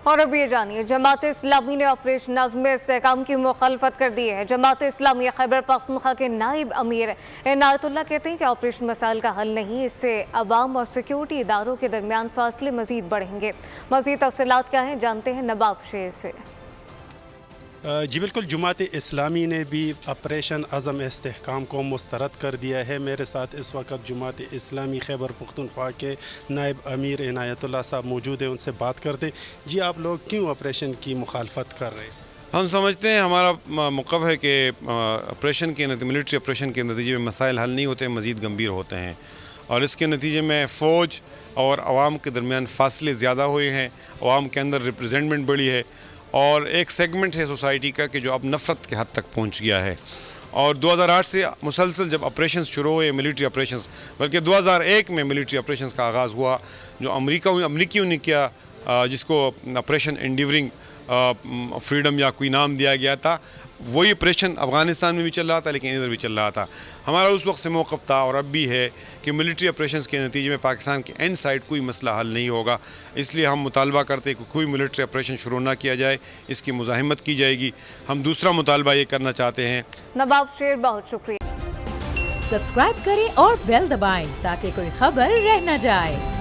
और अब ये जानिए, जमात इस्लामी ने ऑपरेशन आज़म इस्तेहकाम की मुखालफत कर दी है। जमात इस्लामी खैबर पख्तूनख्वा के नाइब अमीर इनायतुल्लाह कहते हैं कि ऑपरेशन मसाइल का हल नहीं, इससे अवाम और सिक्योरिटी इदारों के दरमियान फासले मजीद बढ़ेंगे। मजीद तफसीलात क्या हैं, जानते हैं नवाब शेर से। जी बिल्कुल, जमात इस्लामी ने भी ऑपरेशन आज़म इस्तेहकाम को मुस्तरद कर दिया है। मेरे साथ इस वक्त जमात इस्लामी खैबर पख्तूनख्वा के नायब अमीर इनायतुल्लाह साहब मौजूद हैं, उनसे बात करते। जी, आप लोग क्यों ऑपरेशन की मुखालफत कर रहे हैं? हम समझते हैं, हमारा मौक़िफ़ है कि ऑपरेशन के मिलिट्री ऑपरेशन के नतीजे में मसाइल हल नहीं होते, मज़ीद गंभीर होते हैं और इसके नतीजे में फ़ौज और आवाम के दरमियान फासले ज़्यादा हुए हैं, आवाम के अंदर रिप्रेजेंटमेंट बढ़ी है और एक सेगमेंट है सोसाइटी का कि जो अब नफ़रत के हद तक पहुंच गया है। और 2008 से मुसलसल जब ऑपरेशंस शुरू हुए मिलिट्री ऑपरेशंस, बल्कि 2001 में मिलिट्री ऑपरेशंस का आगाज़ हुआ जो अमरीकियों ने किया, जिसको ऑपरेशन एंडीवरिंग फ्रीडम या कोई नाम दिया गया था, वही ऑपरेशन अफ़गानिस्तान में भी चल रहा था लेकिन इधर भी चल रहा था। हमारा उस वक्त से मौक़िफ़ था और अब भी है कि मिलिट्री ऑपरेशंस के नतीजे में पाकिस्तान के एंड साइड कोई मसला हल नहीं होगा। इसलिए हम मुतालबा करते हैं कि कोई मिलिट्री ऑपरेशन शुरू ना किया जाए, इसकी मुज़ाहिमत की जाएगी। हम दूसरा मुतालबा ये करना चाहते हैं। नवाब शेर, बहुत शुक्रिया। सब्सक्राइब करें और बेल दबाएं ताकि कोई खबर रह न जाए।